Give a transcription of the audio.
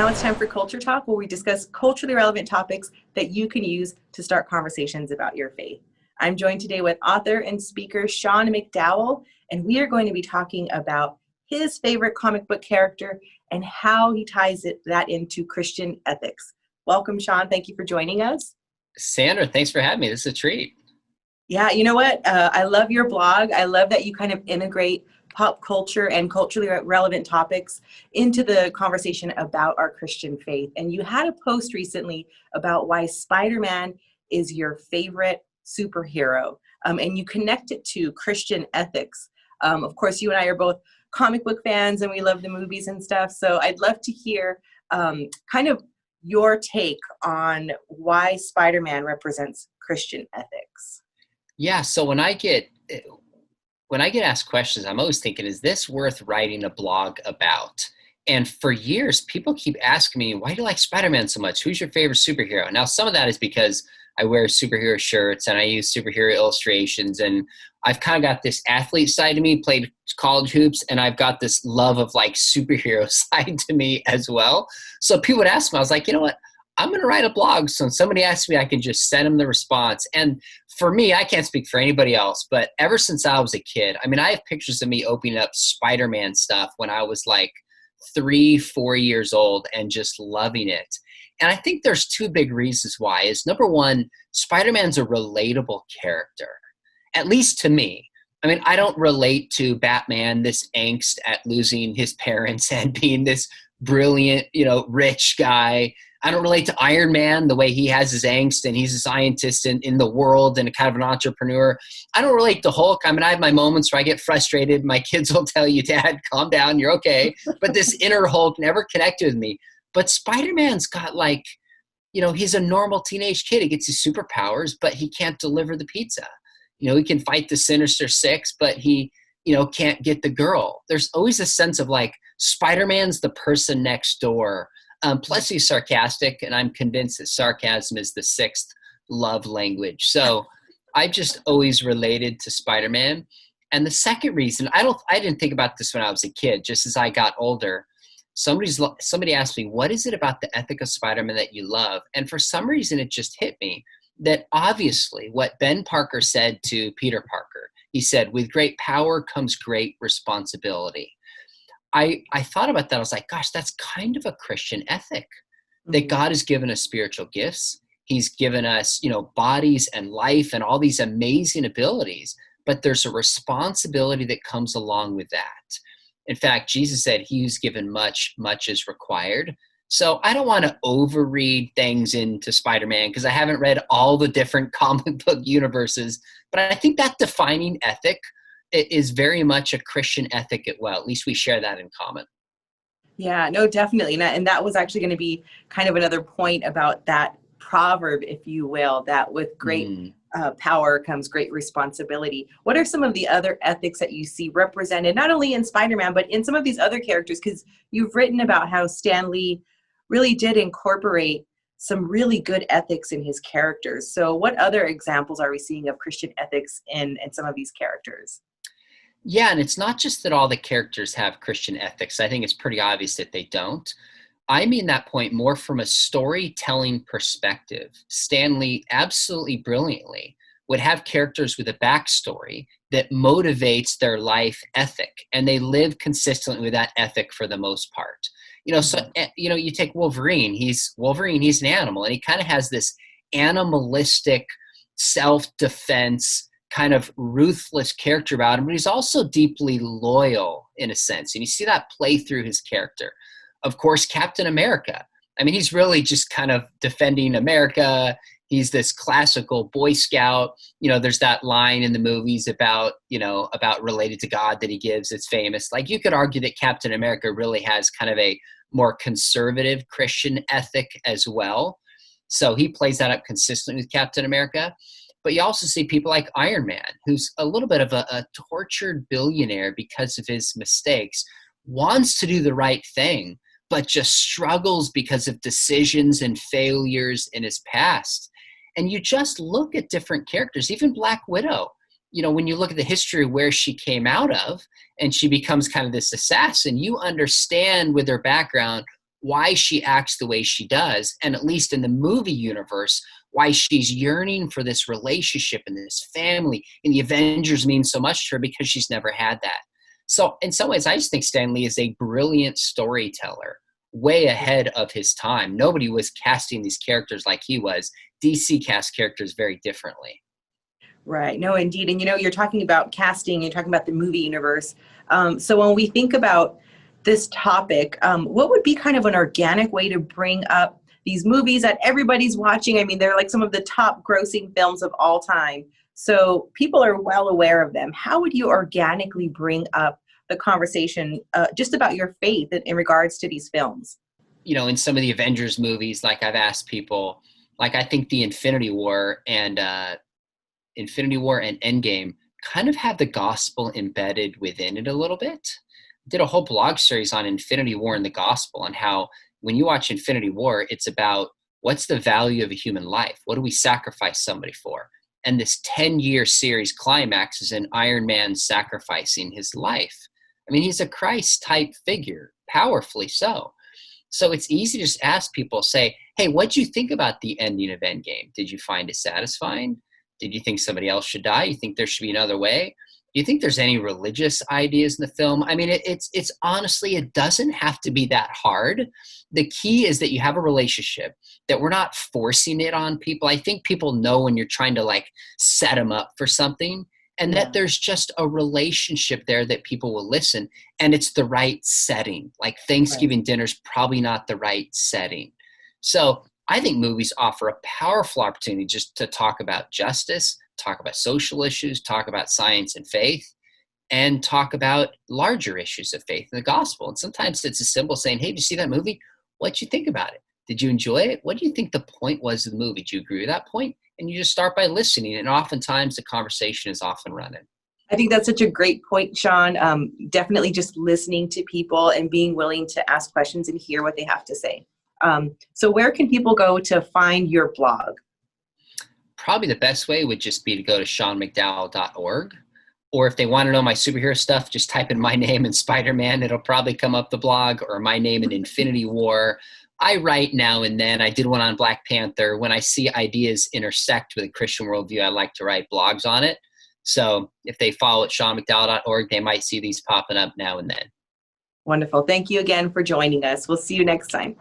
Now it's time for Culture Talk, where we discuss culturally relevant topics that you can use to start conversations about your faith. I'm joined today with author and speaker Sean McDowell, and we are going to be talking about his favorite comic book character and how he ties that into Christian ethics. Welcome, Sean. Thank you for joining us. Sandra, thanks for having me. This is a treat. Yeah, you know what? I love your blog. I love that you kind of integrate pop culture and culturally relevant topics into the conversation about our Christian faith. And you had a post recently about why SpiderMan is your favorite superhero. And you connect it to Christian ethics. Of course, you and I are both comic book fans and we love the movies and stuff. So I'd love to hear kind of your take on why SpiderMan represents Christian ethics. Yeah, so when I get asked questions, I'm always thinking, is this worth writing a blog about? And for years, people keep asking me, why do you like Spider-Man so much? Who's your favorite superhero? Now, some of that is because I wear superhero shirts and I use superhero illustrations, and I've kind of got this athlete side to me, played college hoops, and I've got this love of like superhero side to me as well. So people would ask me, I was like, you know what? I'm going to write a blog. So when somebody asks me, I can just send them the response. And for me, I can't speak for anybody else, but ever since I was a kid, I mean, I have pictures of me opening up Spider-Man stuff when I was like 3-4 years old and just loving it. And I think there's two big reasons why. Is number one, Spider-Man's a relatable character, at least to me. I mean, I don't relate to Batman, this angst at losing his parents and being this brilliant, rich guy. I don't relate to Iron Man, the way he has his angst and he's a scientist in the world and a kind of an entrepreneur. I don't relate to Hulk. I mean, I have my moments where I get frustrated. My kids will tell you, Dad, calm down, you're okay. But this inner Hulk never connected with me. But Spider-Man's got he's a normal teenage kid. He gets his superpowers, but he can't deliver the pizza. He can fight the Sinister Six, but he, can't get the girl. There's always a sense of like, Spider-Man's the person next door. Plus he's sarcastic, and I'm convinced that sarcasm is the sixth love language. So I've just always related to Spider-Man. And the second reason, I didn't think about this when I was a kid, just as I got older. Somebody asked me, what is it about the ethic of Spider-Man that you love? And for some reason, it just hit me that obviously what Ben Parker said to Peter Parker, he said, with great power comes great responsibility. I thought about that. I was like, gosh, that's kind of a Christian ethic, that God has given us spiritual gifts. He's given us, bodies and life and all these amazing abilities, but there's a responsibility that comes along with that. In fact, Jesus said, he who's given much, much is required. So I don't want to overread things into Spider-Man because I haven't read all the different comic book universes, but I think that defining ethic is very much a Christian ethic as well. At least we share that in common. Yeah, no, definitely. And that was actually going to be kind of another point about that proverb, if you will, that with great power comes great responsibility. What are some of the other ethics that you see represented, not only in Spider-Man, but in some of these other characters? Because you've written about how Stan Lee really did incorporate some really good ethics in his characters. So what other examples are we seeing of Christian ethics in some of these characters? Yeah, and it's not just that all the characters have Christian ethics. I think it's pretty obvious that they don't. I mean that point more from a storytelling perspective. Stan Lee absolutely brilliantly would have characters with a backstory that motivates their life ethic, and they live consistently with that ethic for the most part. You take Wolverine. He's an animal, and he kind of has this animalistic self-defense kind of ruthless character about him, but he's also deeply loyal in a sense. And you see that play through his character. Of course, Captain America. I mean, he's really just kind of defending America. He's this classical Boy Scout. There's that line in the movies about related to God that he gives. It's famous. Like, you could argue that Captain America really has kind of a more conservative Christian ethic as well. So he plays that up consistently with Captain America. But you also see people like Iron Man, who's a little bit of a tortured billionaire because of his mistakes, wants to do the right thing, but just struggles because of decisions and failures in his past. And you just look at different characters, even Black Widow. When you look at the history of where she came out of and she becomes kind of this assassin, you understand with her background why she acts the way she does, and at least in the movie universe, why she's yearning for this relationship and this family. And the Avengers mean so much to her because she's never had that. So in some ways, I just think Stan Lee is a brilliant storyteller, way ahead of his time. Nobody was casting these characters like he was. DC cast characters very differently. Right. No, indeed. And you're talking about casting, you're talking about the movie universe. So when we think about this topic, what would be kind of an organic way to bring up these movies that everybody's watching? I mean, they're like some of the top grossing films of all time. So people are well aware of them. How would you organically bring up the conversation just about your faith in regards to these films? In some of the Avengers movies, like I've asked people, like I think the Infinity War and Endgame kind of have the gospel embedded within it a little bit. I did a whole blog series on Infinity War and the gospel, and how when you watch Infinity War, it's about what's the value of a human life? What do we sacrifice somebody for? And this 10-year series climax is in Iron Man sacrificing his life. I mean, he's a Christ-type figure, powerfully so. So it's easy to just ask people, say, hey, what'd you think about the ending of Endgame? Did you find it satisfying? Did you think somebody else should die? You think there should be another way? Do you think there's any religious ideas in the film? I mean, it's honestly, it doesn't have to be that hard. The key is that you have a relationship, that we're not forcing it on people. I think people know when you're trying to like set them up for something, and that there's just a relationship there that people will listen, and it's the right setting. Like Thanksgiving dinner's probably not the right setting. So I think movies offer a powerful opportunity just to talk about justice, talk about social issues, talk about science and faith, and talk about larger issues of faith and the gospel. And sometimes it's as simple as saying, hey, did you see that movie? What'd you think about it? Did you enjoy it? What do you think the point was of the movie? Do you agree with that point? And you just start by listening. And oftentimes the conversation is off and running. I think that's such a great point, Sean. Definitely just listening to people and being willing to ask questions and hear what they have to say. So where can people go to find your blog? Probably the best way would just be to go to seanmcdowell.org. Or if they want to know my superhero stuff, just type in my name in SpiderMan. It'll probably come up the blog, or my name in Infinity War. I write now and then. I did one on Black Panther. When I see ideas intersect with a Christian worldview, I like to write blogs on it. So if they follow at seanmcdowell.org, they might see these popping up now and then. Wonderful. Thank you again for joining us. We'll see you next time.